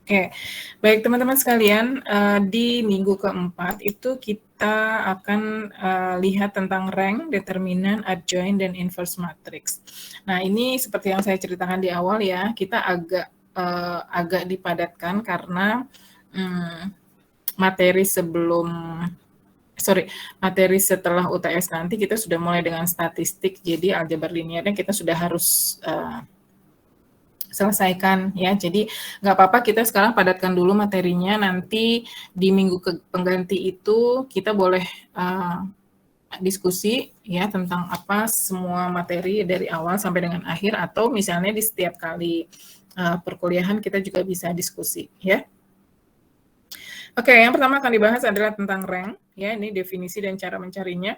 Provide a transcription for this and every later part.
Oke, baik teman-teman sekalian, di minggu keempat itu kita akan, lihat tentang rank, determinan, adjoint, dan inverse matrix. Nah, ini seperti yang saya ceritakan di awal ya, kita agak dipadatkan karena, materi setelah UTS nanti kita sudah mulai dengan statistik, jadi aljabar linearnya kita sudah harus, selesaikan ya. Jadi nggak apa-apa kita sekarang padatkan dulu materinya, nanti di minggu pengganti itu kita boleh diskusi ya tentang apa semua materi dari awal sampai dengan akhir, atau misalnya di setiap kali perkuliahan kita juga bisa diskusi ya. Oke, yang pertama akan dibahas adalah tentang rank ya, ini definisi dan cara mencarinya.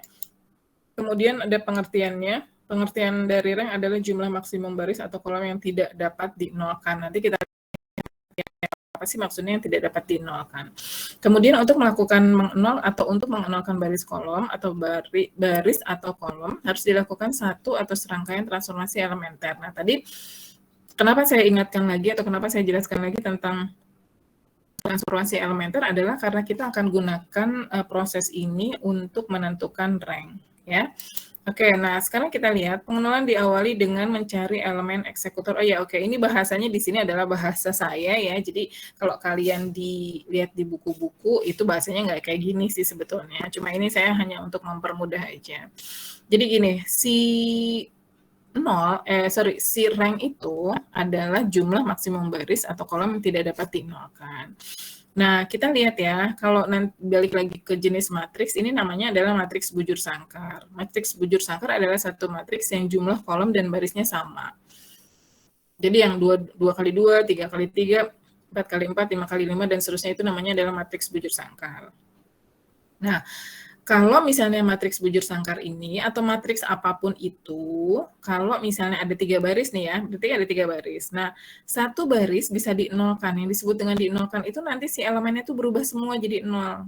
Kemudian ada pengertiannya. Pengertian dari rank adalah jumlah maksimum baris atau kolom yang tidak dapat dinolkan. Nanti kita apa sih maksudnya yang tidak dapat dinolkan. Kemudian untuk melakukan mengnol atau untuk mengenolkan baris kolom atau baris atau kolom harus dilakukan satu atau serangkaian transformasi elementer. Nah, tadi kenapa saya ingatkan lagi atau kenapa saya jelaskan lagi tentang transformasi elementer adalah karena kita akan gunakan proses ini untuk menentukan rank ya. Oke, nah sekarang kita lihat pengenalan diawali dengan mencari elemen eksekutor. Oh ya, oke, ini bahasanya di sini adalah bahasa saya ya. Jadi kalau kalian dilihat di buku-buku itu bahasanya nggak kayak gini sih sebetulnya. Cuma ini saya hanya untuk mempermudah aja. Jadi gini, si rank itu adalah jumlah maksimum baris atau kolom yang tidak dapat dinolkan. Nah, kita lihat ya, kalau nanti balik lagi ke jenis matriks, ini namanya adalah matriks bujur sangkar. Matriks bujur sangkar adalah satu matriks yang jumlah kolom dan barisnya sama. Jadi yang 2 kali 2, 3 kali 3, 4 kali 4, 5 kali 5, dan seterusnya itu namanya adalah matriks bujur sangkar. Nah, kalau misalnya matriks bujur sangkar ini atau matriks apapun itu, kalau misalnya ada 3 baris nih ya, berarti ada 3 baris. Nah, satu baris bisa dinolkan, yang disebut dengan dinolkan itu nanti si elemennya itu berubah semua jadi 0.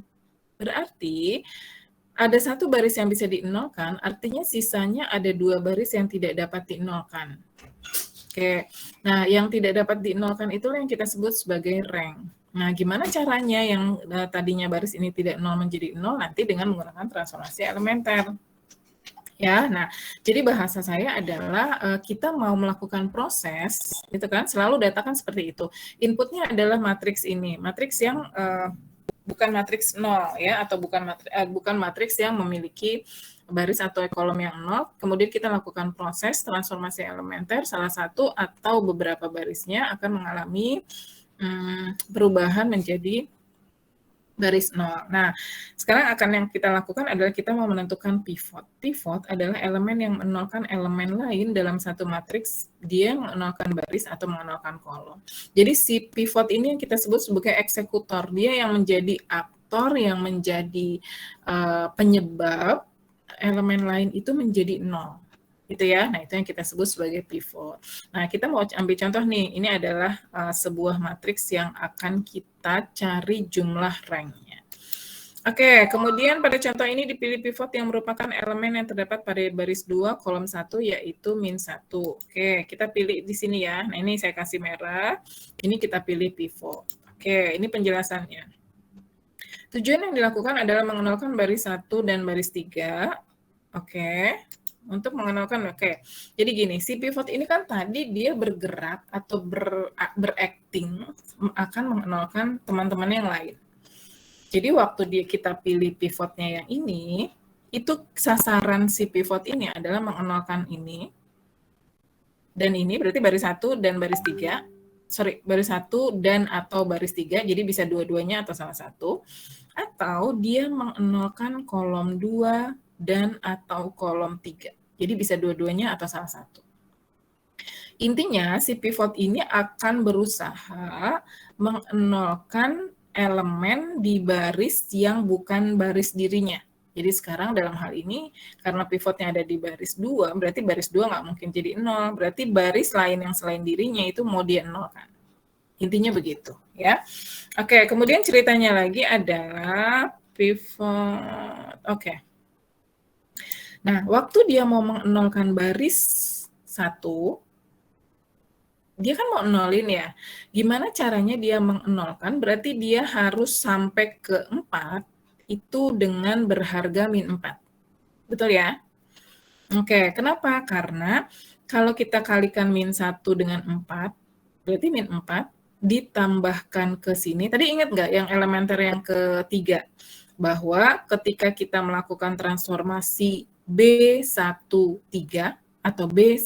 Berarti ada satu baris yang bisa dinolkan, artinya sisanya ada 2 baris yang tidak dapat dinolkan. Oke, nah yang tidak dapat dinolkan itulah yang kita sebut sebagai rank. Nah, gimana caranya yang tadinya baris ini tidak 0 menjadi 0? Nanti dengan menggunakan transformasi elementer. Ya, nah, jadi bahasa saya adalah kita mau melakukan proses, gitu kan? Selalu data kan seperti itu. Inputnya adalah matriks ini, matriks yang bukan matriks 0 ya, atau bukan matriks yang memiliki baris atau kolom yang 0. Kemudian kita lakukan proses transformasi elementer, salah satu atau beberapa barisnya akan mengalami perubahan menjadi baris 0. Nah, sekarang yang kita lakukan adalah kita mau menentukan pivot. Pivot adalah elemen yang menolkan elemen lain dalam satu matriks, dia menolkan baris atau menolkan kolom. Jadi si pivot ini yang kita sebut sebagai eksekutor, dia yang menjadi aktor, yang menjadi penyebab elemen lain itu menjadi 0. Gitu ya. Nah, itu yang kita sebut sebagai pivot. Nah, kita mau ambil contoh nih. Ini adalah sebuah matriks yang akan kita cari jumlah ranknya. Oke, kemudian pada contoh ini dipilih pivot yang merupakan elemen yang terdapat pada baris 2 kolom 1 yaitu min 1. Oke, kita pilih di sini ya. Nah, ini saya kasih merah. Ini kita pilih pivot. Oke, ini penjelasannya. Tujuan yang dilakukan adalah mengenalkan baris 1 dan baris 3. Oke. Untuk mengenalkan, oke. Jadi gini, si pivot ini kan tadi dia bergerak atau berakting akan mengenalkan teman-teman yang lain. Jadi waktu kita pilih pivotnya yang ini, itu sasaran si pivot ini adalah mengenalkan ini, dan ini berarti baris 1 dan baris 3. Baris 1 dan atau baris 3, jadi bisa dua-duanya atau salah satu. Atau dia mengenalkan kolom 2 dan atau kolom 3. Jadi bisa dua-duanya atau salah satu. Intinya si pivot ini akan berusaha mengenolkan elemen di baris yang bukan baris dirinya. Jadi sekarang dalam hal ini karena pivotnya ada di baris 2, berarti baris 2 nggak mungkin jadi 0. Berarti baris lain yang selain dirinya itu mau dia nolkan. Intinya begitu ya. Oke, kemudian ceritanya lagi adalah pivot. Oke. Nah, waktu dia mau mengenolkan baris 1, dia kan mau nolin ya. Gimana caranya dia mengnolkan? Berarti dia harus sampai ke 4 itu dengan berharga min 4. Betul ya? Oke, kenapa? Karena kalau kita kalikan min 1 dengan 4, berarti min 4 ditambahkan ke sini. Tadi ingat nggak yang elementer yang ketiga? Bahwa ketika kita melakukan transformasi B13 atau B12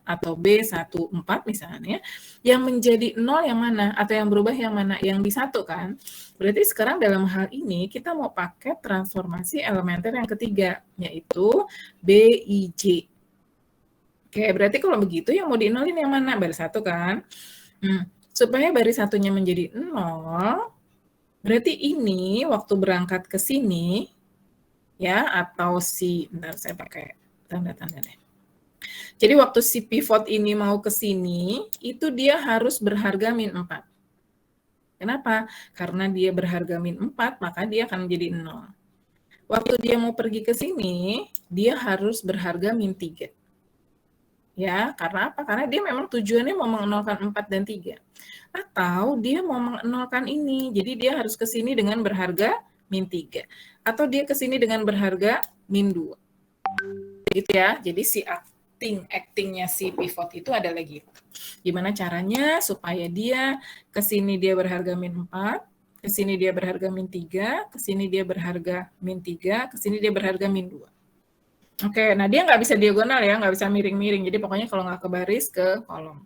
atau B14 misalnya, yang menjadi 0 yang mana? Atau yang berubah yang mana? Yang di 1 kan? Berarti sekarang dalam hal ini kita mau pakai transformasi elementer yang ketiga, yaitu BIJ. Oke, berarti kalau begitu yang mau dinolin yang mana? Baris 1 kan? Supaya baris satunya menjadi 0, berarti ini waktu berangkat ke sini, ya, atau bentar saya pakai tanda-tanda deh. Jadi waktu si pivot ini mau ke sini, itu dia harus berharga min 4. Kenapa? Karena dia berharga min 4, maka dia akan menjadi 0. Waktu dia mau pergi ke sini, dia harus berharga min 3. Ya, karena apa? Karena dia memang tujuannya mau mengenolkan 4 dan 3. Atau dia mau mengenolkan ini, jadi dia harus ke sini dengan berharga min 3. Atau dia ke sini dengan berharga min 2. Gitu ya, jadi si actingnya si pivot itu adalah gitu. Gimana caranya supaya dia ke sini dia berharga min 4, ke sini dia berharga min 3, ke sini dia berharga min 3, ke sini dia berharga min 2. Oke, nah dia nggak bisa diagonal ya, nggak bisa miring-miring. Jadi pokoknya kalau nggak ke baris, ke kolom.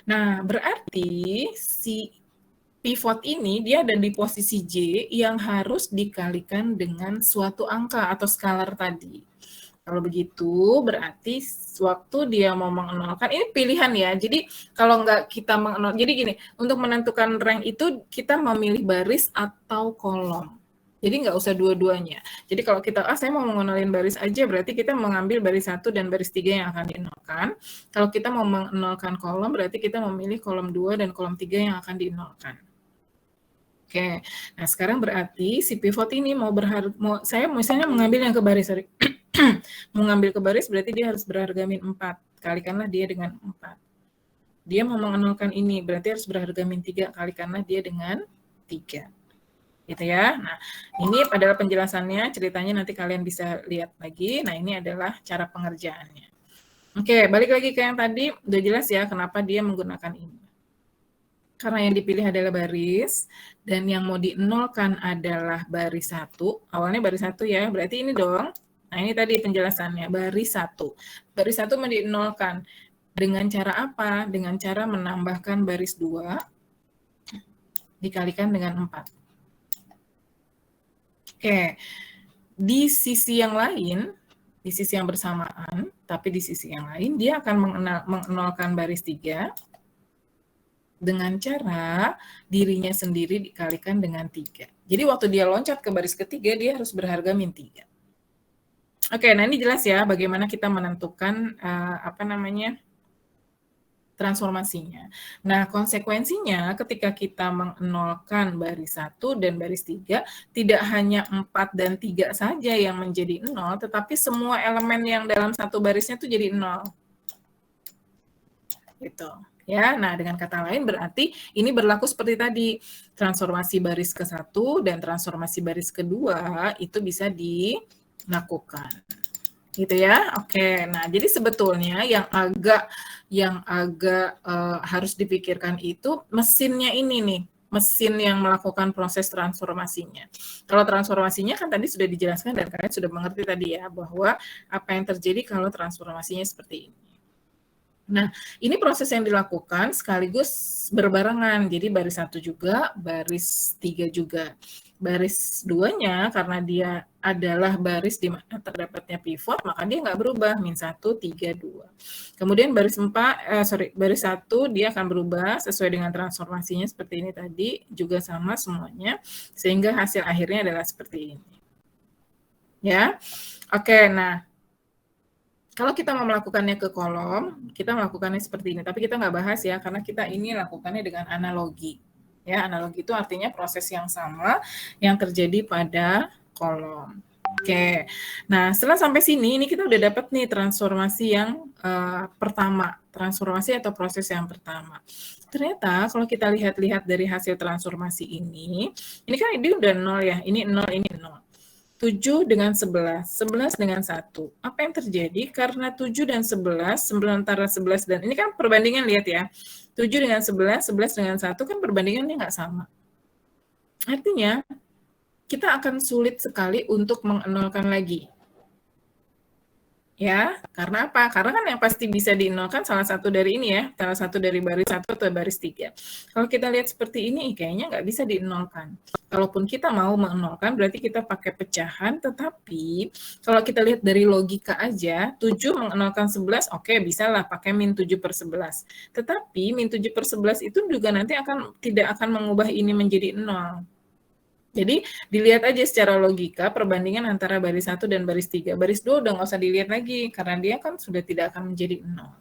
Nah, berarti si pivot ini dia ada di posisi J yang harus dikalikan dengan suatu angka atau skalar tadi. Kalau begitu, berarti waktu dia mau mengenolkan, ini pilihan ya. Jadi kalau nggak kita mengenol, jadi gini, untuk menentukan rank itu kita memilih baris atau kolom. Jadi nggak usah dua-duanya. Jadi kalau kita, saya mau mengenalin baris aja, berarti kita mengambil baris 1 dan baris 3 yang akan dinolkan. Kalau kita mau mengenolkan kolom, berarti kita memilih kolom 2 dan kolom 3 yang akan dinolkan. Oke, nah sekarang berarti si pivot ini saya misalnya mengambil yang ke baris, sorry. Mengambil ke baris berarti dia harus berharga min 4. Kalikanlah dia dengan 4. Dia mau mengenolkan ini, berarti harus berharga min 3. Kalikanlah dia dengan 3. Gitu ya. Nah, ini adalah penjelasannya, ceritanya nanti kalian bisa lihat lagi. Nah, ini adalah cara pengerjaannya. Oke, balik lagi ke yang tadi, udah jelas ya kenapa dia menggunakan ini. Karena yang dipilih adalah baris, dan yang mau dinolkan adalah baris 1. Awalnya baris 1 ya, berarti ini dong. Nah, ini tadi penjelasannya, baris 1. Baris 1 mau dinolkan. Dengan cara apa? Dengan cara menambahkan baris 2 dikalikan dengan 4. Oke, di sisi yang lain, di sisi yang bersamaan, tapi di sisi yang lain, dia akan mengenolkan baris 3 dengan cara dirinya sendiri dikalikan dengan 3. Jadi waktu dia loncat ke baris ketiga, dia harus berharga min 3. Oke, nah ini jelas ya bagaimana kita menentukan transformasinya. Nah, konsekuensinya ketika kita mengenolkan baris 1 dan baris 3, tidak hanya 4 dan 3 saja yang menjadi 0, tetapi semua elemen yang dalam satu barisnya itu jadi 0. Gitu. Ya, nah dengan kata lain berarti ini berlaku seperti tadi, transformasi baris ke-1 dan transformasi baris kedua itu bisa dilakukan. Gitu ya. Oke, nah jadi sebetulnya yang agak harus dipikirkan itu mesinnya ini nih, mesin yang melakukan proses transformasinya. Kalau transformasinya kan tadi sudah dijelaskan dan kalian sudah mengerti tadi ya, bahwa apa yang terjadi kalau transformasinya seperti ini. Nah, ini proses yang dilakukan sekaligus berbarengan. Jadi baris 1 juga, baris 3 juga. Baris 2-nya karena dia adalah baris di mana terdapatnya pivot, maka dia nggak berubah, min 1, 3, 2. Kemudian baris 1 dia akan berubah sesuai dengan transformasinya seperti ini tadi, juga sama semuanya, sehingga hasil akhirnya adalah seperti ini. Ya, oke, nah kalau kita mau melakukannya ke kolom, kita melakukannya seperti ini. Tapi kita nggak bahas ya, karena kita ini lakukannya dengan analogi. Ya, analogi itu artinya proses yang sama yang terjadi pada kolom. Oke, nah setelah sampai sini, ini kita udah dapat nih transformasi yang pertama. transformasi atau proses yang pertama. Ternyata kalau kita lihat-lihat dari hasil transformasi ini kan ini udah 0 ya, ini 0, ini 0. 7 dengan 11, 11 dengan 1. Apa yang terjadi? Karena 7 dan 11, sementara 11 dan ini kan perbandingan, lihat ya. 7 dengan 11, 11 dengan 1 kan perbandingannya nggak sama. Artinya, kita akan sulit sekali untuk mengenolkan lagi. Ya, karena apa? Karena kan yang pasti bisa dinolkan salah satu dari ini ya, salah satu dari baris 1 atau baris 3. Kalau kita lihat seperti ini, kayaknya nggak bisa dinolkan. Kalaupun kita mau menolkan, berarti kita pakai pecahan, tetapi kalau kita lihat dari logika aja, 7 mengenolkan 11, oke, bisa lah pakai min 7 per 11. Tetapi min 7 per 11 itu juga nanti tidak akan mengubah ini menjadi 0. Jadi dilihat aja secara logika perbandingan antara baris 1 dan baris 3. Baris 2 udah nggak usah dilihat lagi, karena dia kan sudah tidak akan menjadi 0.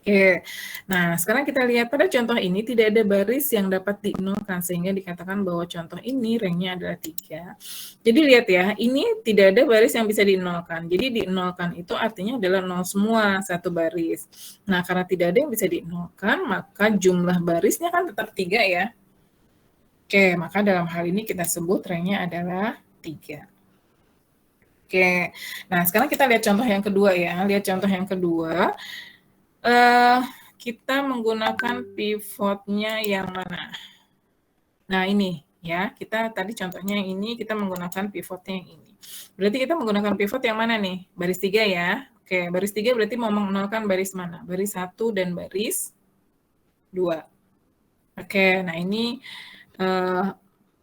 Oke, nah sekarang kita lihat pada contoh ini tidak ada baris yang dapat dinolkan, sehingga dikatakan bahwa contoh ini ranknya adalah 3. Jadi lihat ya, ini tidak ada baris yang bisa dinolkan. Jadi dinolkan itu artinya adalah 0 semua, satu baris. Nah, karena tidak ada yang bisa dinolkan, maka jumlah barisnya kan tetap 3 ya. Oke, maka dalam hal ini kita sebut ranknya adalah 3. Oke, nah sekarang kita lihat contoh yang kedua ya. Lihat contoh yang kedua. Kita menggunakan pivotnya yang mana? Nah ini ya, kita tadi contohnya yang ini, kita menggunakan pivotnya yang ini. Berarti kita menggunakan pivot yang mana nih? Baris 3 ya. Oke, baris 3 berarti mau mengenalkan baris mana? Baris 1 dan baris 2. Oke, nah ini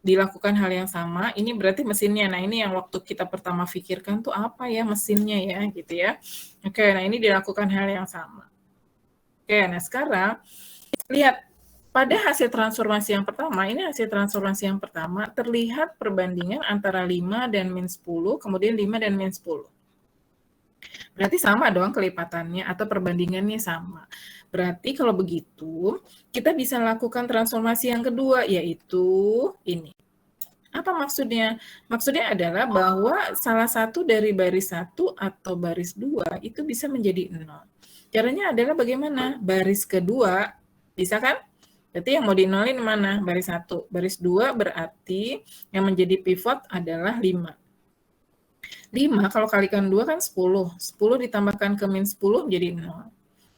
dilakukan hal yang sama, ini berarti mesinnya. Nah, ini yang waktu kita pertama pikirkan tuh apa ya mesinnya ya, gitu ya. Oke, nah ini dilakukan hal yang sama. Oke, nah sekarang lihat pada hasil transformasi yang pertama, ini hasil transformasi yang pertama terlihat perbandingan antara 5 dan min 10, kemudian 5 dan min 10. Berarti sama dong kelipatannya atau perbandingannya sama. Berarti kalau begitu, kita bisa lakukan transformasi yang kedua, yaitu ini. Apa maksudnya? Maksudnya adalah bahwa salah satu dari baris 1 atau baris 2 itu bisa menjadi 0. Caranya adalah bagaimana? Baris kedua, bisa kan? Berarti yang mau dinolin mana? Baris 1. Baris 2 berarti yang menjadi pivot adalah 5. 5 kalau kalikan 2 kan 10. 10 ditambahkan ke min 10 jadi 0.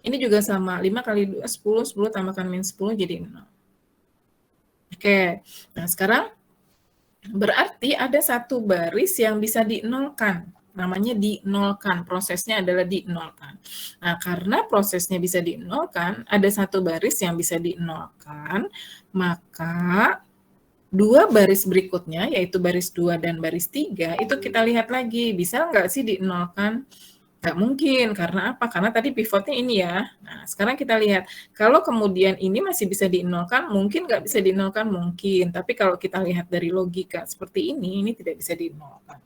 Ini juga sama. 5 kali 2, 10. 10 tambahkan min 10 jadi 0. Oke. Nah, sekarang berarti ada satu baris yang bisa dinolkan. Namanya dinolkan. Prosesnya adalah dinolkan. Nah, karena prosesnya bisa dinolkan, ada satu baris yang bisa dinolkan, maka dua baris berikutnya, yaitu baris 2 dan baris 3, itu kita lihat lagi, bisa nggak sih dinolkan? Nggak mungkin, karena apa? Karena tadi pivotnya ini ya. Nah, sekarang kita lihat, kalau kemudian ini masih bisa dinolkan, mungkin nggak bisa dinolkan, mungkin. Tapi kalau kita lihat dari logika seperti ini tidak bisa dinolkan.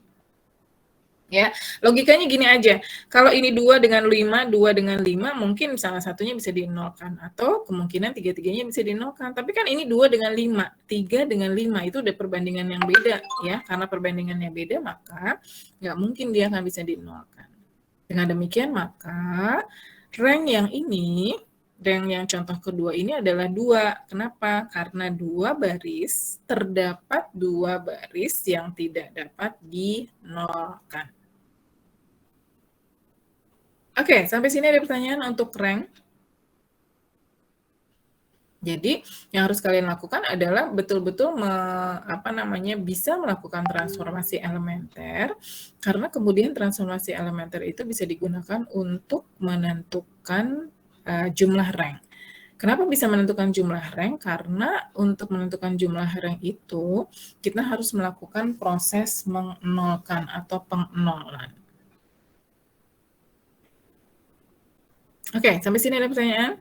Ya, logikanya gini aja, kalau ini 2 dengan 5, 2 dengan 5, mungkin salah satunya bisa dinolkan, atau kemungkinan tiga-tiganya bisa dinolkan, tapi kan ini 2 dengan 5, 3 dengan 5, itu udah perbandingan yang beda, ya, karena perbandingannya beda, maka nggak mungkin dia akan bisa dinolkan. Dengan demikian, maka rank yang ini, rank yang contoh kedua ini adalah 2, kenapa? Karena 2 baris, terdapat 2 baris yang tidak dapat dinolkan. Oke, sampai sini ada pertanyaan untuk rank. Jadi, yang harus kalian lakukan adalah betul-betul bisa melakukan transformasi elementer, karena kemudian transformasi elementer itu bisa digunakan untuk menentukan jumlah rank. Kenapa bisa menentukan jumlah rank? Karena untuk menentukan jumlah rank itu, kita harus melakukan proses mengnolkan atau pengnolan. Oke, sampai sini ada pertanyaan?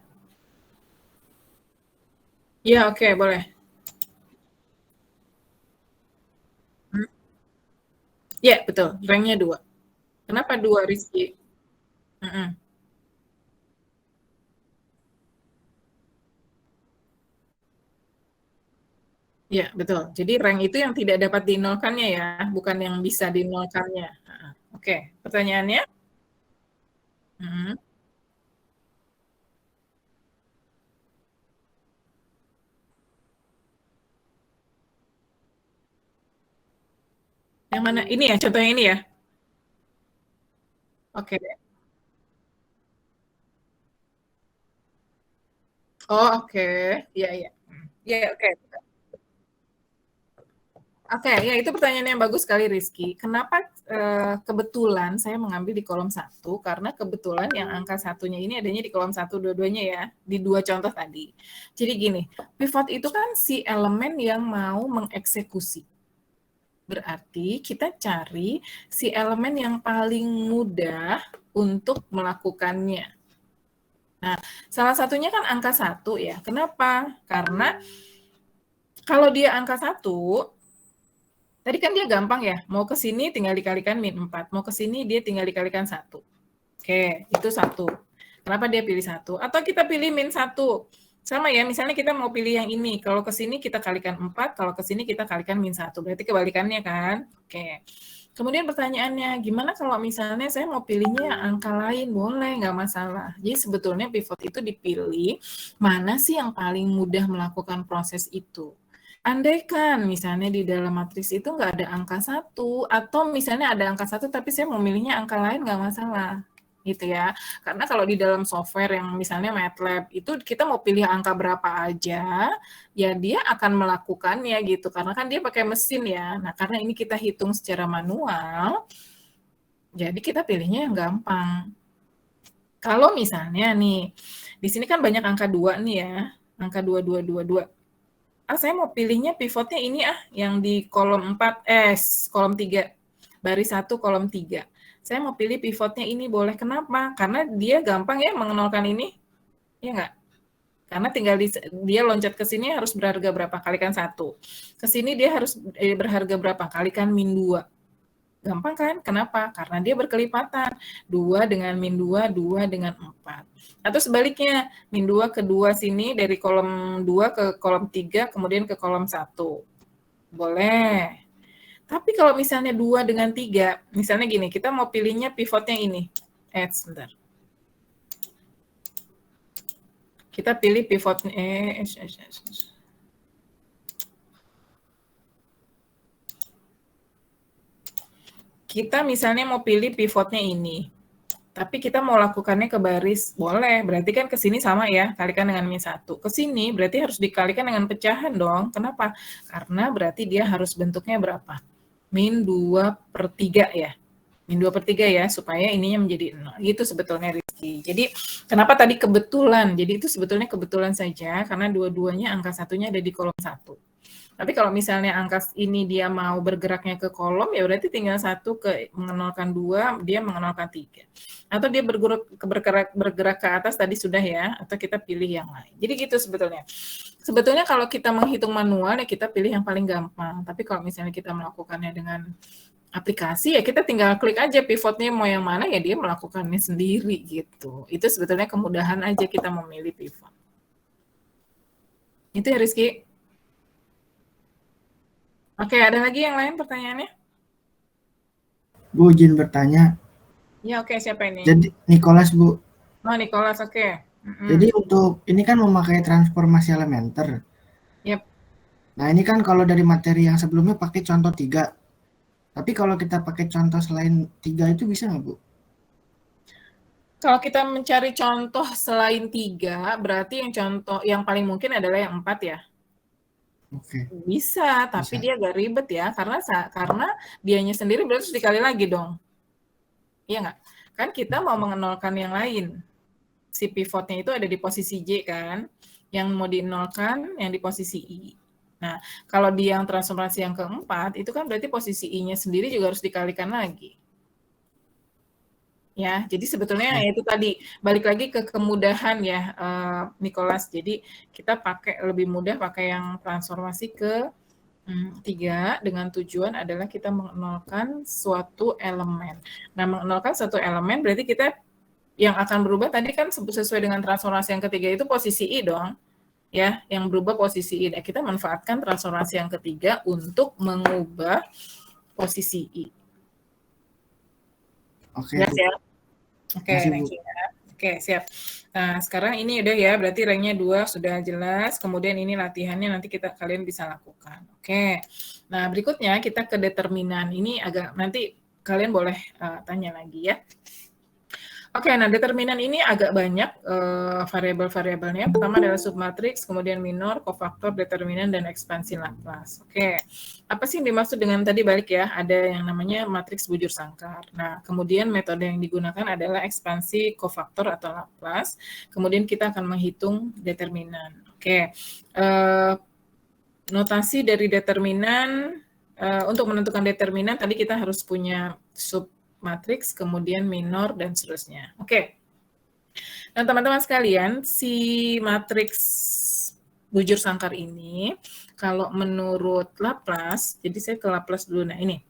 Ya, oke, boleh. Ya, betul. Ranknya 2. Kenapa 2, Rizky? Ya, betul. Jadi rank itu yang tidak dapat dinolkannya ya, bukan yang bisa dinolkannya. Oke, pertanyaannya? Yang mana? Ini ya, contohnya ini ya? Oke. Oh, oke. Iya, iya. Iya, oke. Oke, ya itu pertanyaan yang bagus sekali Rizky. Kenapa kebetulan saya mengambil di kolom 1? Karena kebetulan yang angka satunya ini adanya di kolom 1 dua-duanya ya, di 2 contoh tadi. Jadi gini, pivot itu kan si elemen yang mau mengeksekusi. Berarti kita cari si elemen yang paling mudah untuk melakukannya. Nah, salah satunya kan angka 1 ya. Kenapa? Karena kalau dia angka 1, tadi kan dia gampang ya, mau ke sini tinggal dikalikan min 4, mau ke sini dia tinggal dikalikan 1. Oke, itu 1. Kenapa dia pilih 1? Atau kita pilih min 1. Sama ya, misalnya kita mau pilih yang ini, kalau ke sini kita kalikan 4, kalau ke sini kita kalikan min 1. Berarti kebalikannya kan? Oke. Kemudian pertanyaannya, gimana kalau misalnya saya mau pilihnya angka lain? Boleh, nggak masalah. Jadi sebetulnya pivot itu dipilih, mana sih yang paling mudah melakukan proses itu. Andaikan misalnya di dalam matriks itu nggak ada angka 1, atau misalnya ada angka 1 tapi saya mau milihnya angka lain nggak masalah, gitu ya. Karena kalau di dalam software yang misalnya MATLAB itu kita mau pilih angka berapa aja, ya dia akan melakukannya gitu, karena kan dia pakai mesin ya. Nah, karena ini kita hitung secara manual, jadi kita pilihnya yang gampang. Kalau misalnya nih, di sini kan banyak angka 2 nih ya, angka 2, 2, 2, 2. Saya mau pilihnya pivotnya ini yang di kolom 4, kolom 3, baris 1, kolom 3. Saya mau pilih pivotnya ini, boleh. Kenapa? Karena dia gampang ya mengenalkan ini, ya nggak? Karena tinggal dia loncat ke sini harus berharga berapa? Kalikan 1. Ke sini dia harus berharga berapa? Kalikan min 2. Gampang kan? Kenapa? Karena dia berkelipatan. 2 dengan min 2, 2 dengan 4. Atau sebaliknya, min 2 ke 2 sini, dari kolom 2 ke kolom 3, kemudian ke kolom 1. Boleh. Tapi kalau misalnya 2 dengan 3, misalnya gini, kita mau pilihnya pivotnya ini. Sebentar. Kita pilih pivotnya, kita misalnya mau pilih pivotnya ini, tapi kita mau lakukannya ke baris, boleh. Berarti kan ke sini sama ya, kalikan dengan min 1. Ke sini berarti harus dikalikan dengan pecahan dong. Kenapa? Karena berarti dia harus bentuknya berapa? Min 2/3 ya. Min 2/3 ya, supaya ininya menjadi 0. Gitu sebetulnya Rizky. Jadi kenapa tadi kebetulan? Jadi itu sebetulnya kebetulan saja, karena dua-duanya angka satunya ada di kolom 1. Tapi kalau misalnya angka ini dia mau bergeraknya ke kolom, ya berarti tinggal 1 ke mengenalkan 2, dia mengenalkan 3. Atau dia bergerak ke atas tadi sudah ya, atau kita pilih yang lain. Jadi gitu sebetulnya. Sebetulnya kalau kita menghitung manual, ya kita pilih yang paling gampang. Tapi kalau misalnya kita melakukannya dengan aplikasi, ya kita tinggal klik aja pivotnya mau yang mana, ya dia melakukannya sendiri gitu. Itu sebetulnya kemudahan aja kita memilih pivot. Itu ya Rizky. Oke, ada lagi yang lain pertanyaannya? Bu, izin bertanya. Ya, oke, siapa ini? Jadi, Nicholas, Bu. Oh, Nicholas, oke. Jadi untuk ini kan memakai transformasi elementer. Yep. Nah, ini kan kalau dari materi yang sebelumnya pakai contoh 3. Tapi kalau kita pakai contoh selain 3 itu bisa nggak, Bu? Kalau kita mencari contoh selain 3, berarti yang contoh yang paling mungkin adalah yang 4 ya? Oke. Bisa, tapi Bisa. dia agak ribet ya, karena dianya sendiri berarti dikali lagi dong. Iya nggak? Kan kita mau mengenolkan yang lain. Si pivotnya itu ada di posisi J kan, yang mau dinolkan yang di posisi I. Nah, kalau di yang transformasi yang keempat, itu kan berarti posisi I-nya sendiri juga harus dikalikan lagi. Ya, jadi sebetulnya itu tadi, balik lagi ke kemudahan ya, Nicholas. Jadi kita lebih mudah pakai yang transformasi ke 3 dengan tujuan adalah kita mengenolkan suatu elemen. Nah, mengenolkan suatu elemen berarti kita yang akan berubah tadi kan sesuai dengan transformasi yang ketiga itu posisi I dong. Ya, yang berubah posisi I. Nah, kita manfaatkan transformasi yang ketiga untuk mengubah posisi I. Oke, Ya, Bu. siap. Oke, Masih, Bu. thank you ya. Oke, siap. Nah, sekarang ini udah ya, berarti ranknya 2 sudah jelas. Kemudian ini latihannya nanti kalian bisa lakukan. Oke. Nah, berikutnya kita ke determinan. Ini agak nanti kalian boleh tanya lagi ya. Oke, nah determinan ini agak banyak variabel-variabelnya. Pertama adalah submatriks, kemudian minor, kofaktor, determinan, dan ekspansi Laplace. Oke, apa sih yang dimaksud dengan tadi balik ya? Ada yang namanya matriks bujur sangkar. Nah, kemudian metode yang digunakan adalah ekspansi kofaktor atau Laplace. Kemudian kita akan menghitung determinan. Oke, notasi dari determinan, untuk menentukan determinan tadi kita harus punya submatriks, kemudian minor, dan seterusnya. Oke. Nah, teman-teman sekalian, si matriks bujur sangkar ini, kalau menurut Laplace, jadi saya ke Laplace dulu. Nah, ini.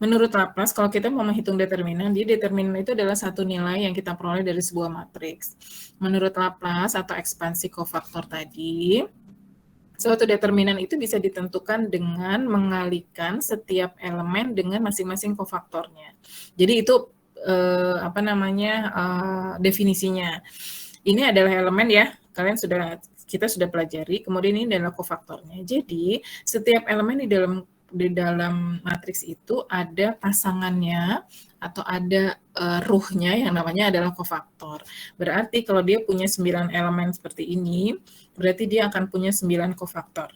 Menurut Laplace, kalau kita mau menghitung determinan, determinan itu adalah satu nilai yang kita peroleh dari sebuah matriks. Menurut Laplace atau ekspansi kofaktor tadi, suatu determinan itu bisa ditentukan dengan mengalihkan setiap elemen dengan masing-masing kofaktornya. Jadi itu definisinya. Ini adalah elemen ya, kita sudah pelajari. Kemudian ini adalah kofaktornya. Jadi setiap elemen di dalam matriks itu ada pasangannya atau ada ruhnya yang namanya adalah kofaktor. Berarti kalau dia punya 9 elemen seperti ini, berarti dia akan punya 9 kofaktor.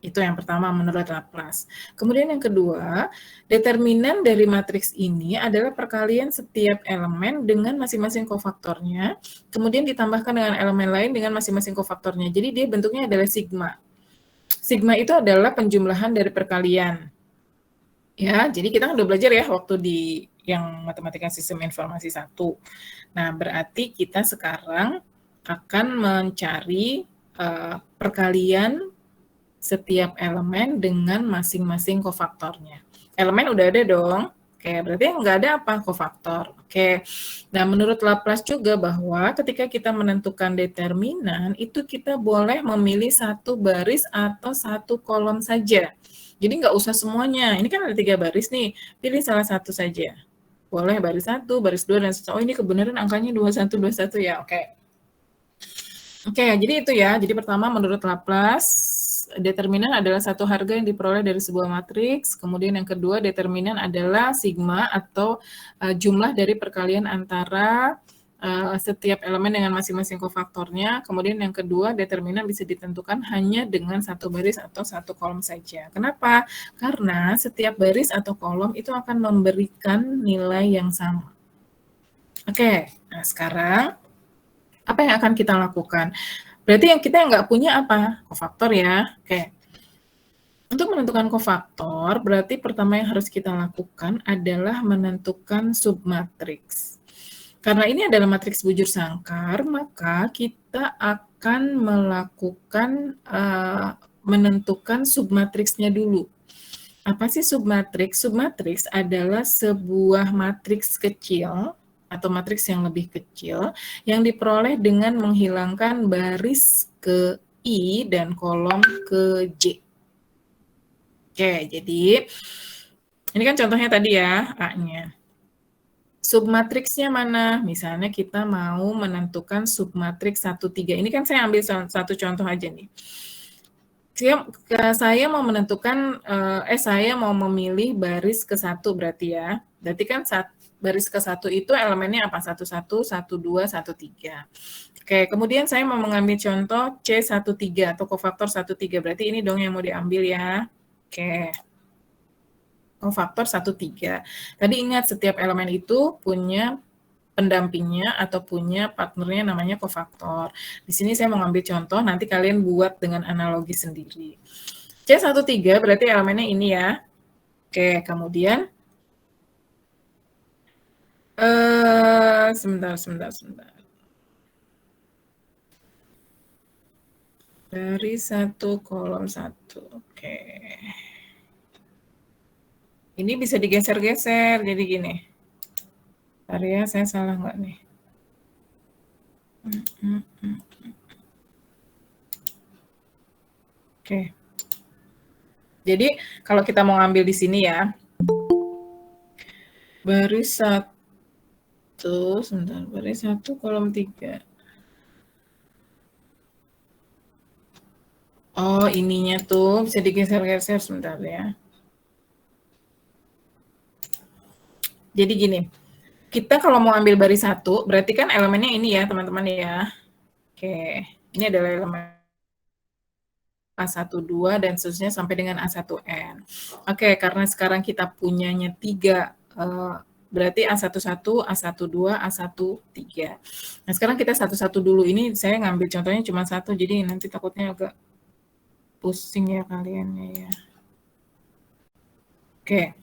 Itu yang pertama menurut Laplace. Kemudian yang kedua, determinan dari matriks ini adalah perkalian setiap elemen dengan masing-masing kofaktornya, kemudian ditambahkan dengan elemen lain dengan masing-masing kofaktornya. Jadi dia bentuknya adalah sigma. Sigma itu adalah penjumlahan dari perkalian. Ya, jadi kita udah belajar ya waktu di yang matematika sistem informasi 1. Nah, berarti kita sekarang akan mencari perkalian setiap elemen dengan masing-masing kofaktornya. Elemen udah ada dong. Oke, berarti yang nggak ada apa? Kofaktor. Oke. Nah, menurut Laplace juga bahwa ketika kita menentukan determinan, itu kita boleh memilih satu baris atau satu kolom saja. Jadi nggak usah semuanya. Ini kan ada 3 baris nih. Pilih salah satu saja. Boleh baris 1, baris 2, dan seterusnya. Oh, ini kebenaran angkanya 21, 21 ya. Oke. Oke, jadi itu ya. Jadi pertama menurut Laplace, determinan adalah satu harga yang diperoleh dari sebuah matriks. Kemudian yang kedua, determinan adalah sigma atau jumlah dari perkalian antara setiap elemen dengan masing-masing kofaktornya. Kemudian yang kedua, determinan bisa ditentukan hanya dengan satu baris atau satu kolom saja. Kenapa? Karena setiap baris atau kolom itu akan memberikan nilai yang sama. Oke, nah sekarang apa yang akan kita lakukan? Berarti yang kita nggak punya apa? Kofaktor ya. Oke. Untuk menentukan kofaktor, berarti pertama yang harus kita lakukan adalah menentukan submatriks. Karena ini adalah matriks bujur sangkar, maka kita akan melakukan menentukan submatriksnya dulu. Apa sih submatriks? Submatriks adalah sebuah matriks kecil atau matriks yang lebih kecil yang diperoleh dengan menghilangkan baris ke I dan kolom ke J. Oke, jadi ini kan contohnya tadi ya, A-nya. Submatriksnya mana? Misalnya kita mau menentukan submatriks 1,3. Ini kan saya ambil satu contoh aja nih. Saya mau menentukan, saya mau memilih baris ke-1 berarti ya. Berarti kan baris ke-1 itu elemennya apa? 11, 12, 13. Oke, kemudian saya mau mengambil contoh C13 atau kofaktor 13. Berarti ini dong yang mau diambil ya. Oke. Kofaktor 13. Tadi ingat setiap elemen itu punya pendampingnya atau punya partnernya namanya kofaktor. Di sini saya mau ngambil contoh, nanti kalian buat dengan analogi sendiri. C13 berarti elemennya ini ya. Oke, kemudian sebentar. Dari 1 kolom 1. Oke. Ini bisa digeser-geser jadi gini. Bentar ya, saya salah nggak nih? Oke. Jadi kalau kita mau ngambil di sini ya, baris 1 sebentar, baris 1 kolom 3. Oh, ininya tuh bisa digeser-geser sebentar ya. Jadi gini, kita kalau mau ambil baris 1, berarti kan elemennya ini ya, teman-teman ya. Oke, ini adalah elemen A12 dan seterusnya sampai dengan A1N. Oke, karena sekarang kita punyanya 3, berarti A11, A12, A13. Nah, sekarang kita satu-satu dulu. Ini saya ngambil contohnya cuma 1, jadi nanti takutnya agak pusing ya kaliannya ya. Oke.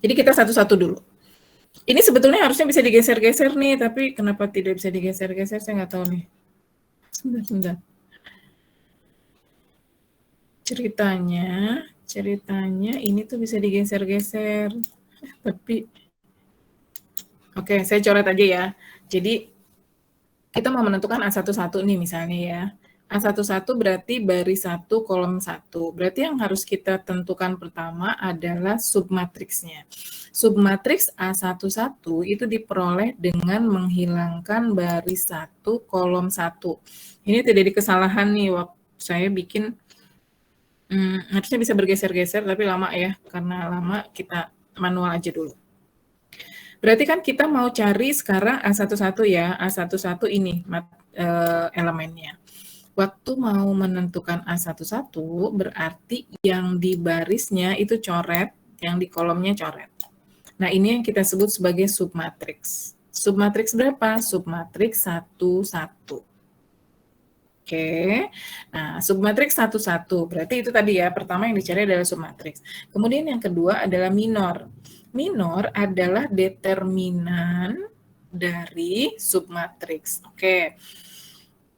Jadi kita satu-satu dulu. Ini sebetulnya harusnya bisa digeser-geser nih, tapi kenapa tidak bisa digeser-geser, saya nggak tahu nih. Sebentar. Ceritanya ini tuh bisa digeser-geser, tapi oke, saya coret aja ya. Jadi kita mau menentukan A11 nih misalnya ya. A11 berarti baris 1 kolom 1. Berarti yang harus kita tentukan pertama adalah submatriksnya. Submatriks A11 itu diperoleh dengan menghilangkan baris 1 kolom 1. Ini terjadi kesalahan nih waktu saya bikin, harusnya bisa bergeser-geser tapi lama ya, karena lama kita manual aja dulu. Berarti kan kita mau cari sekarang A11 ya, A11 ini elemennya. Waktu mau menentukan A11 berarti yang di barisnya itu coret, yang di kolomnya coret. Nah, ini yang kita sebut sebagai submatriks. Submatriks berapa? Submatriks 1, 1. Oke, nah submatriks 1, 1, berarti itu tadi ya, pertama yang dicari adalah submatriks. Kemudian yang kedua adalah minor. Minor adalah determinan dari submatriks. Oke,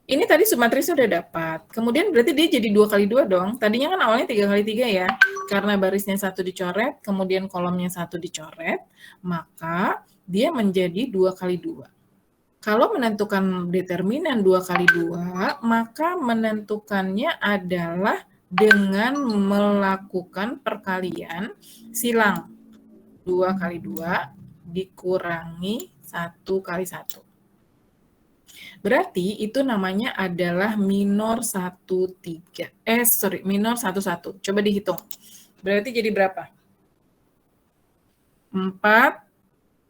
ini tadi submatriksnya udah dapat, kemudian berarti dia jadi 2 kali 2 dong. Tadinya kan awalnya 3 kali 3 ya, karena barisnya 1 dicoret, kemudian kolomnya 1 dicoret, maka dia menjadi 2 kali 2. Kalau menentukan determinan 2 kali 2, maka menentukannya adalah dengan melakukan perkalian silang. 2 kali 2 dikurangi 1 kali 1. Berarti itu namanya adalah minor 1, 3. Minor 1, 1. Coba dihitung. Berarti jadi berapa? 4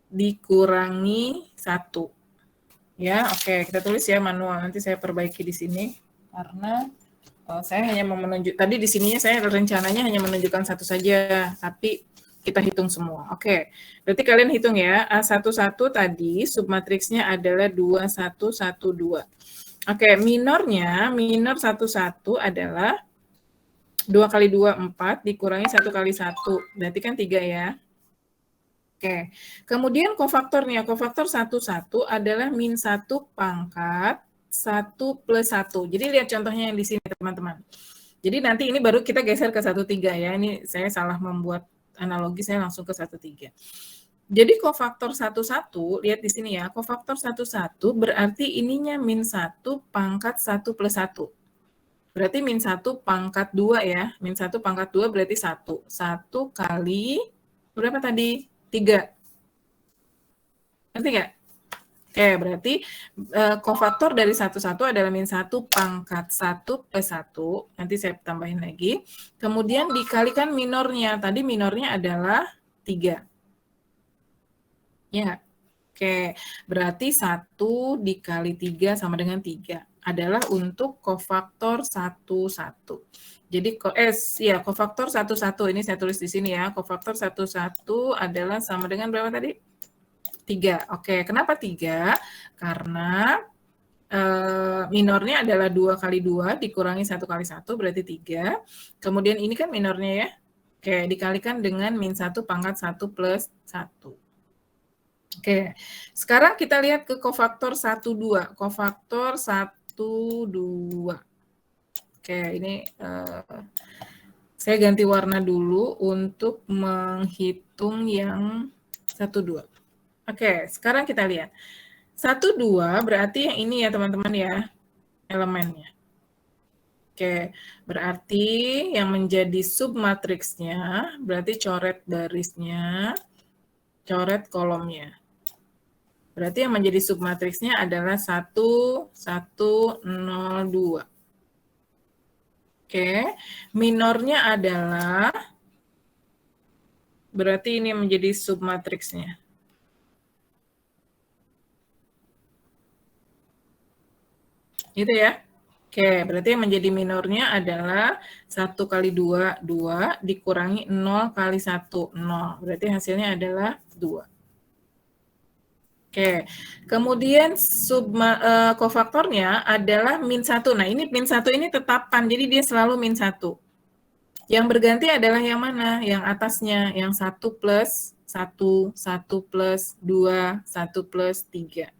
dikurangi 1. Ya, oke, kita tulis ya manual. Nanti saya perbaiki di sini karena saya hanya mau menunjuk. Tadi di sininya saya rencananya hanya menunjukkan 1 saja, tapi kita hitung semua. Oke, berarti kalian hitung ya. A11 tadi submatriksnya adalah 2, 1, 1, 2. Oke, minornya, minor 1, 1 adalah 2 kali 2, 4 dikurangi 1 kali 1. Berarti kan 3 ya. Oke, kemudian kofaktornya, kofaktor 1, 1 adalah min 1 pangkat 1 plus 1. Jadi lihat contohnya yang di sini teman-teman. Jadi nanti ini baru kita geser ke 1, 3 ya. Ini saya salah membuat analogi, saya langsung ke 1, 3. Jadi kofaktor 1, 1, lihat di sini ya, kofaktor 1, 1 berarti ininya min 1 pangkat 1 plus 1. Berarti min 1 pangkat 2 ya, min 1 pangkat 2 berarti 1. 1 kali, berapa tadi? 3. Ngerti nggak? Oke, berarti kofaktor dari 1, 1 adalah min 1 pangkat 1 plus 1. Nanti saya tambahin lagi. Kemudian dikalikan minornya. Tadi minornya adalah 3. Ya, oke. Berarti 1 dikali 3 sama dengan 3. Adalah untuk kofaktor 1, 1. Jadi, kofaktor 1, 1. Ini saya tulis di sini ya. Kofaktor 1, 1 adalah sama dengan berapa tadi? 3. Oke, kenapa 3? Karena minornya adalah 2 kali 2 dikurangi 1 kali 1 berarti 3. Kemudian ini kan minornya ya. Oke, dikalikan dengan min 1 pangkat 1 plus 1. Oke, sekarang kita lihat ke kofaktor 1, 2. Kofaktor 1, 2. Oke, ini saya ganti warna dulu untuk menghitung yang 1, 2. Oke, sekarang kita lihat. 1, 2 berarti yang ini ya teman-teman ya, elemennya. Oke, berarti yang menjadi submatriksnya, berarti coret barisnya, coret kolomnya. Berarti yang menjadi submatriksnya adalah 1, 1, 0, 2. Oke, minornya adalah, berarti ini menjadi submatriksnya. Gitu ya. Oke, berarti yang menjadi minornya adalah 1 kali 2, 2, dikurangi 0 kali 1, 0. Berarti hasilnya adalah 2. Oke, kemudian kofaktornya adalah min 1. Nah, ini min 1 ini tetapan, jadi dia selalu min 1. Yang berganti adalah yang mana? Yang atasnya, yang 1 plus 1, 1 plus 2, 1 plus 3.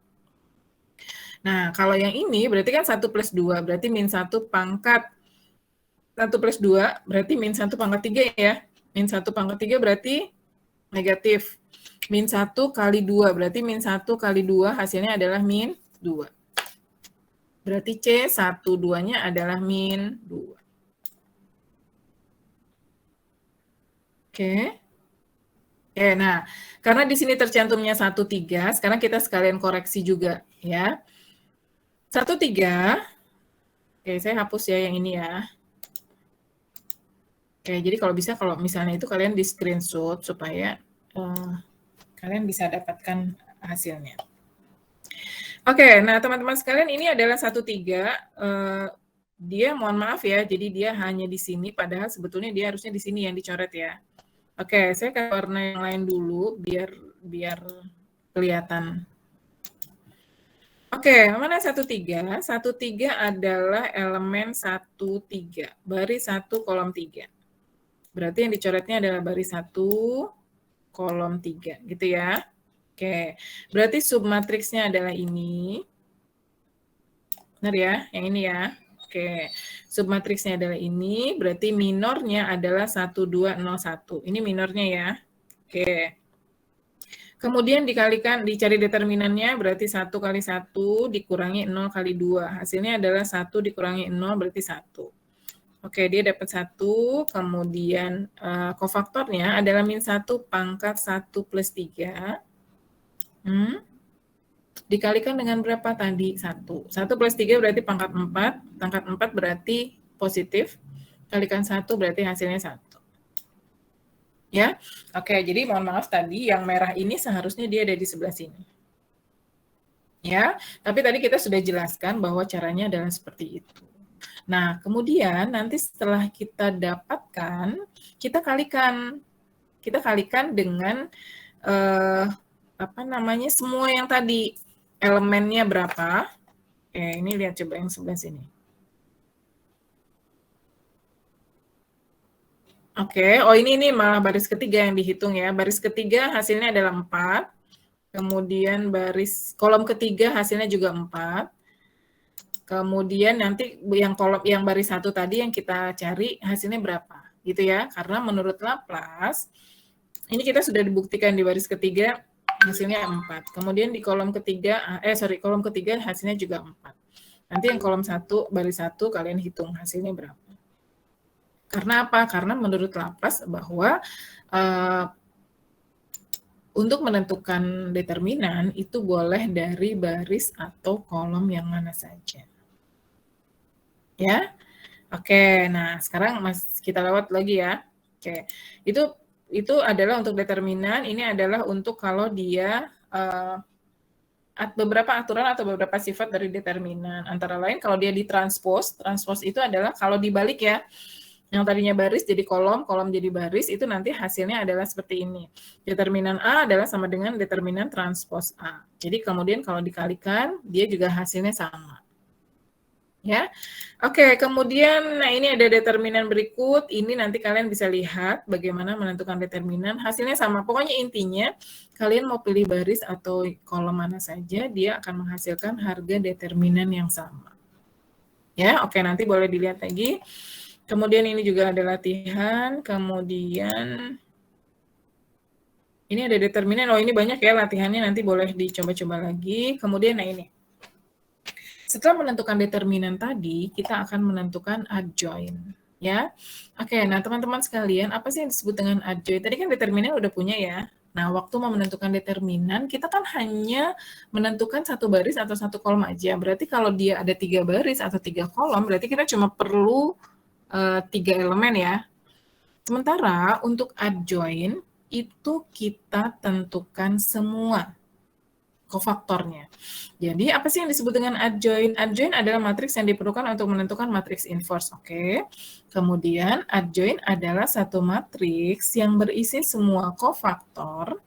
Nah, kalau yang ini berarti kan 1 plus 2, berarti min 1 pangkat 1 plus 2, berarti min 1 pangkat 3 ya. Min 1 pangkat 3 berarti negatif. Min 1 kali 2, berarti min 1 kali 2 hasilnya adalah min 2. Berarti C 1, 2-nya adalah min 2. Oke. Oke, nah, karena di sini tercantumnya 1, 3, sekarang kita sekalian koreksi juga ya. 1, 3, oke saya hapus ya yang ini ya. Oke, jadi kalau bisa, kalau misalnya itu kalian di screenshot supaya kalian bisa dapatkan hasilnya. Oke, nah teman-teman sekalian ini adalah 1, 3. Dia mohon maaf ya, jadi dia hanya di sini, padahal sebetulnya dia harusnya di sini yang dicoret ya. Oke, saya ke warna yang lain dulu biar kelihatan. Oke, mana 1, 3? 1, 3 adalah elemen 1, 3. Baris 1, kolom 3. Berarti yang dicoretnya adalah baris 1, kolom 3. Gitu ya. Oke, berarti submatriksnya adalah ini. Benar ya? Yang ini ya. Oke, submatriksnya adalah ini. Berarti minornya adalah 1, 2, 0, 1. Ini minornya ya. Oke. Kemudian dikalikan, dicari determinannya, berarti 1 kali 1 dikurangi 0 kali 2. Hasilnya adalah 1 dikurangi 0 berarti 1. Oke, dia dapat 1, kemudian kofaktornya adalah min 1 pangkat 1 plus 3. Dikalikan dengan berapa tadi? 1. 1 plus 3 berarti pangkat 4. Pangkat 4 berarti positif. Kalikan 1 berarti hasilnya 1. Ya, oke. Jadi mohon maaf tadi yang merah ini seharusnya dia ada di sebelah sini. Ya, tapi tadi kita sudah jelaskan bahwa caranya adalah seperti itu. Nah, kemudian nanti setelah kita dapatkan, kita kalikan dengan semua yang tadi elemennya berapa. Ini lihat coba yang sebelah sini. Oke, oh ini malah baris ketiga yang dihitung ya. Baris ketiga hasilnya adalah 4. Kemudian kolom ketiga hasilnya juga 4. Kemudian nanti yang baris 1 tadi yang kita cari hasilnya berapa, gitu ya. Karena menurut Laplace, ini kita sudah dibuktikan di baris ketiga hasilnya 4. Kemudian di kolom ketiga, kolom ketiga hasilnya juga 4. Nanti yang kolom 1, baris 1 kalian hitung hasilnya berapa. Karena apa? Karena menurut Laplace bahwa untuk menentukan determinan itu boleh dari baris atau kolom yang mana saja. Ya. Oke, nah sekarang kita lewat lagi ya. Oke. Itu adalah untuk determinan, ini adalah untuk kalau dia beberapa aturan atau beberapa sifat dari determinan. Antara lain kalau dia ditranspos, transpos itu adalah kalau dibalik ya. Yang tadinya baris jadi kolom, kolom jadi baris, itu nanti hasilnya adalah seperti ini. Determinan A adalah sama dengan determinan transpos A. Jadi kemudian kalau dikalikan, dia juga hasilnya sama. Ya, oke. Kemudian, nah ini ada determinan berikut. Ini nanti kalian bisa lihat bagaimana menentukan determinan. Hasilnya sama. Pokoknya intinya, kalian mau pilih baris atau kolom mana saja, dia akan menghasilkan harga determinan yang sama. Ya, oke. Nanti boleh dilihat lagi. Kemudian ini juga ada latihan, kemudian ini ada determinan, ini banyak ya latihannya, nanti boleh dicoba-coba lagi. Kemudian nah ini, setelah menentukan determinan tadi, kita akan menentukan adjoint. Ya, oke. Nah teman-teman sekalian, apa sih yang disebut dengan adjoint? Tadi kan determinan udah punya ya, Nah, waktu mau menentukan determinan, kita kan hanya menentukan satu baris atau satu kolom aja. Berarti kalau dia ada 3 baris atau 3 kolom, berarti kita cuma perlu 3 elemen ya. Sementara untuk adjoin, itu kita tentukan semua kofaktornya. Jadi apa sih yang disebut dengan adjoin? Adjoin adalah matriks yang diperlukan untuk menentukan matriks inverse, oke? Kemudian adjoin adalah satu matriks yang berisi semua kofaktor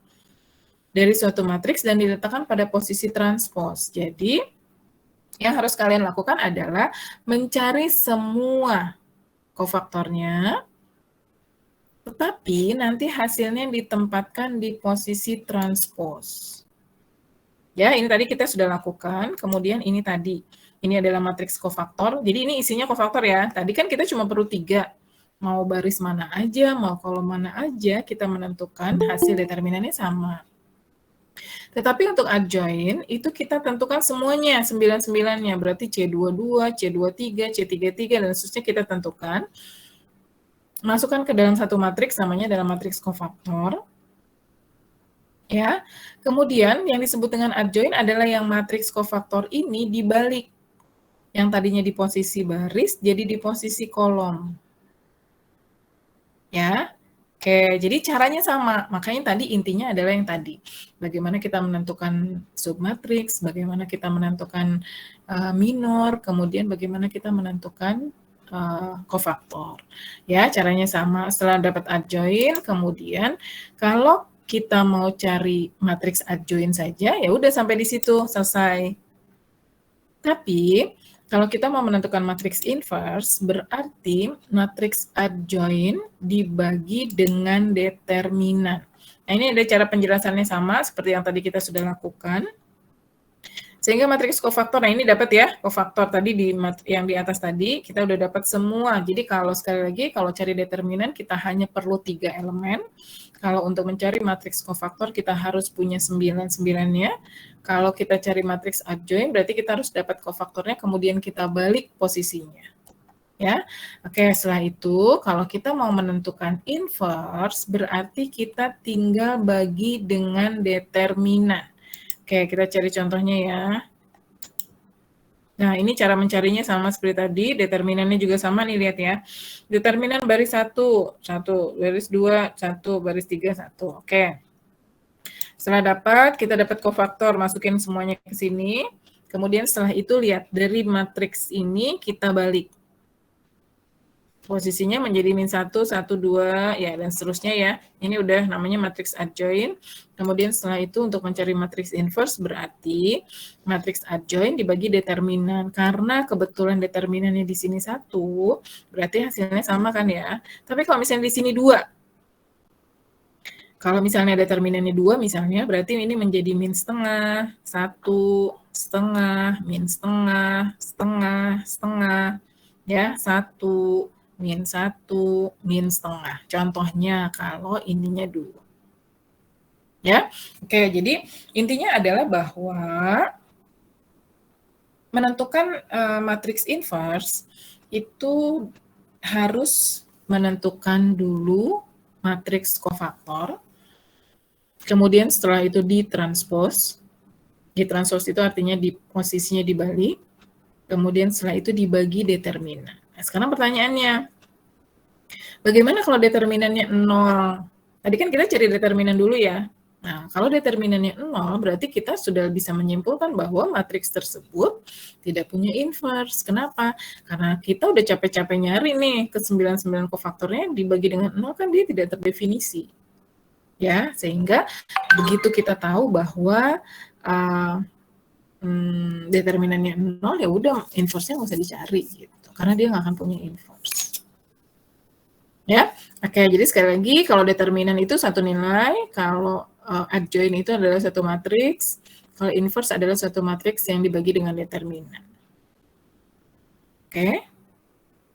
dari suatu matriks dan diletakkan pada posisi transpose. Jadi yang harus kalian lakukan adalah mencari semua kofaktornya, tetapi nanti hasilnya ditempatkan di posisi transpose. Ya, ini tadi kita sudah lakukan, kemudian ini tadi. Ini adalah matriks kofaktor, jadi ini isinya kofaktor ya. Tadi kan kita cuma perlu 3. Mau baris mana aja, mau kolom mana aja, kita menentukan hasil determinannya sama. Tetapi untuk adjoin, itu kita tentukan semuanya, 9-9-nya. Berarti C22, C23, C33, dan seterusnya kita tentukan. Masukkan ke dalam satu matriks, namanya adalah matriks kofaktor. Ya, kemudian yang disebut dengan adjoin adalah yang matriks kofaktor ini dibalik. Yang tadinya di posisi baris, jadi di posisi kolom. Ya, oke, jadi caranya sama. Makanya tadi intinya adalah yang tadi. Bagaimana kita menentukan submatriks, bagaimana kita menentukan minor, kemudian bagaimana kita menentukan kofaktor. Ya, caranya sama. Setelah dapat adjoin, kemudian kalau kita mau cari matriks adjoin saja, ya udah sampai di situ, selesai. Tapi, kalau kita mau menentukan matriks inverse, berarti matriks adjoin dibagi dengan determinan. Nah, ini ada cara penjelasannya sama, seperti yang tadi kita sudah lakukan. Sehingga matriks kofaktor, nah ini dapat ya, kofaktor tadi yang di atas tadi, kita udah dapat semua. Jadi kalau sekali lagi, kalau cari determinan, kita hanya perlu 3 elemen. Kalau untuk mencari matriks kofaktor, kita harus punya 9-9-nya. Kalau kita cari matriks adjoin, berarti kita harus dapat kofaktornya, kemudian kita balik posisinya. Ya, oke, setelah itu, kalau kita mau menentukan inverse, berarti kita tinggal bagi dengan determinan. Oke, kita cari contohnya ya. Nah, ini cara mencarinya sama seperti tadi, determinannya juga sama nih, lihat ya. Determinan baris 1, 1, baris 2, 1, baris 3, 1. Oke. Setelah dapat, kita dapat kofaktor, masukin semuanya ke sini. Kemudian setelah itu lihat, dari matriks ini kita balik. Posisinya menjadi min 1, 1, 2, ya, dan seterusnya ya. Ini udah namanya matriks adjoin. Kemudian setelah itu untuk mencari matriks inverse berarti matriks adjoin dibagi determinan. Karena kebetulan determinannya di sini 1, berarti hasilnya sama kan ya. Tapi kalau misalnya di sini 2, kalau misalnya determinannya 2 misalnya, berarti ini menjadi min setengah, 1, setengah, min setengah, setengah, setengah, ya, 1, min 1, min setengah. Contohnya kalau ininya 2. Ya, oke, jadi intinya adalah bahwa menentukan matriks inverse itu harus menentukan dulu matriks kofaktor, kemudian setelah itu ditranspose. Ditranspose itu artinya di posisinya dibalik, kemudian setelah itu dibagi determinan. Nah, sekarang pertanyaannya, bagaimana kalau determinannya 0? Tadi kan kita cari determinan dulu ya. Nah, kalau determinannya 0, berarti kita sudah bisa menyimpulkan bahwa matriks tersebut tidak punya inverse. Kenapa? Karena kita udah capek-capek nyari nih ke 99 kofaktornya, dibagi dengan 0 kan dia tidak terdefinisi. Ya, sehingga begitu kita tahu bahwa determinannya 0, ya udah inverse-nya nggak usah dicari gitu. Karena dia nggak akan punya inverse. Ya, oke, jadi sekali lagi kalau determinan itu satu nilai, kalau adjoin itu adalah satu matriks, kalau inverse adalah satu matriks yang dibagi dengan determinan. Oke?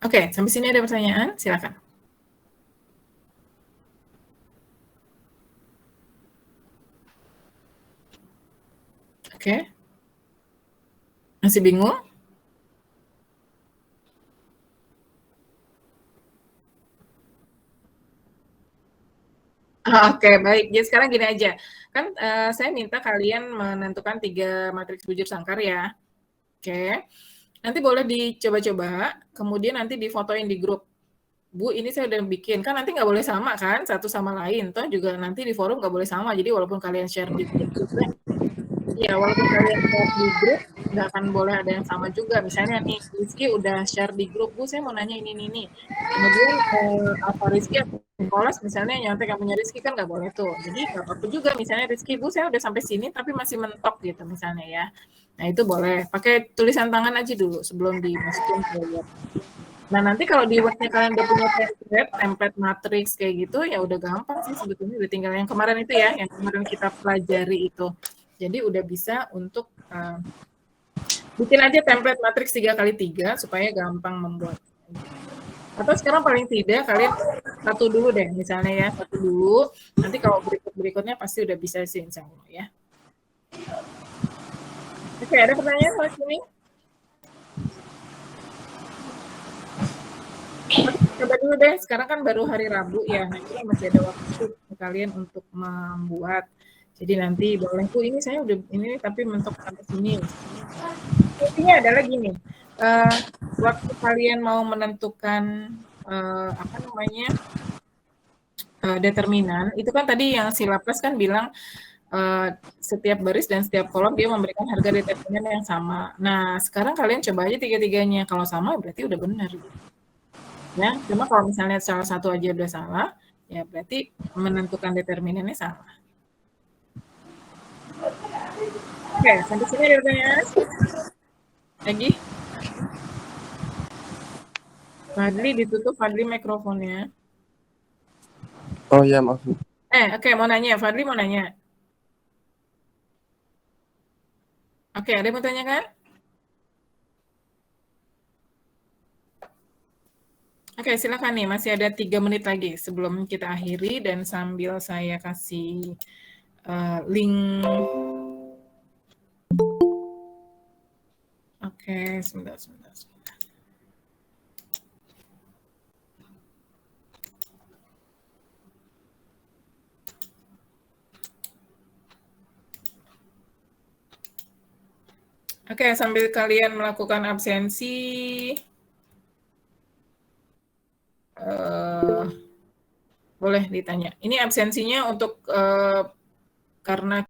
Oke, sampai sini ada pertanyaan? Silakan. Oke? Masih bingung? Oke, baik. Jadi sekarang gini aja, kan, saya minta kalian menentukan 3 matriks bujur sangkar ya. Oke, nanti boleh dicoba-coba, kemudian nanti difotoin di grup. Bu, ini saya udah bikin, kan nanti nggak boleh sama kan, satu sama lain, toh juga nanti di forum nggak boleh sama, jadi walaupun kalian share di grup juga, ya walaupun kalian share di grup, nggak akan boleh ada yang sama juga. Misalnya nih, Rizky udah share di grup, Bu, saya mau nanya ini. Kemudian apa Rizky Nicholas misalnya nyontek yang punya Rizky kan nggak boleh tuh. Jadi nggak apa-apa juga misalnya Rizky, Bu, saya udah sampai sini tapi masih mentok gitu misalnya ya. Nah itu boleh, pakai tulisan tangan aja dulu sebelum dimasukin ke web. Nah nanti kalau di webnya kalian udah punya template matrix kayak gitu, ya udah gampang sih sebetulnya, udah tinggal yang kemarin itu ya, yang kemarin kita pelajari itu. Jadi udah bisa untuk bikin aja template matriks 3x3 supaya gampang membuat. Atau sekarang paling tidak kalian satu dulu deh, misalnya ya, satu dulu. Nanti kalau berikutnya pasti udah bisa sih, insya Allah ya. Oke, ada pertanyaan Mas ini? Coba dulu deh, sekarang kan baru hari Rabu ya, nah ini masih ada waktu kalian untuk membuat. Jadi nanti boleh, Bu, ini saya udah ini tapi mentok sampai sini. Intinya adalah gini, waktu kalian mau menentukan apa namanya determinan, itu kan tadi yang si Laplace kan bilang setiap baris dan setiap kolom dia memberikan harga determinan yang sama. Nah, sekarang kalian coba aja tiga-tiganya. Kalau sama berarti udah benar. Ya, cuma kalau misalnya salah satu aja udah salah, ya berarti menentukan determinannya salah. Oke, sampai sini ada pertanyaan? Lagi? Fadli ditutup, Fadli mikrofonnya. Oh iya, maaf. Oke, mau nanya. Fadli mau nanya. Oke, ada yang mau tanya kan? Oke, silakan nih. Masih ada 3 menit lagi sebelum kita akhiri dan sambil saya kasih link. Oke, sebentar. Oke, sambil kalian melakukan absensi, boleh ditanya. Ini absensinya untuk karena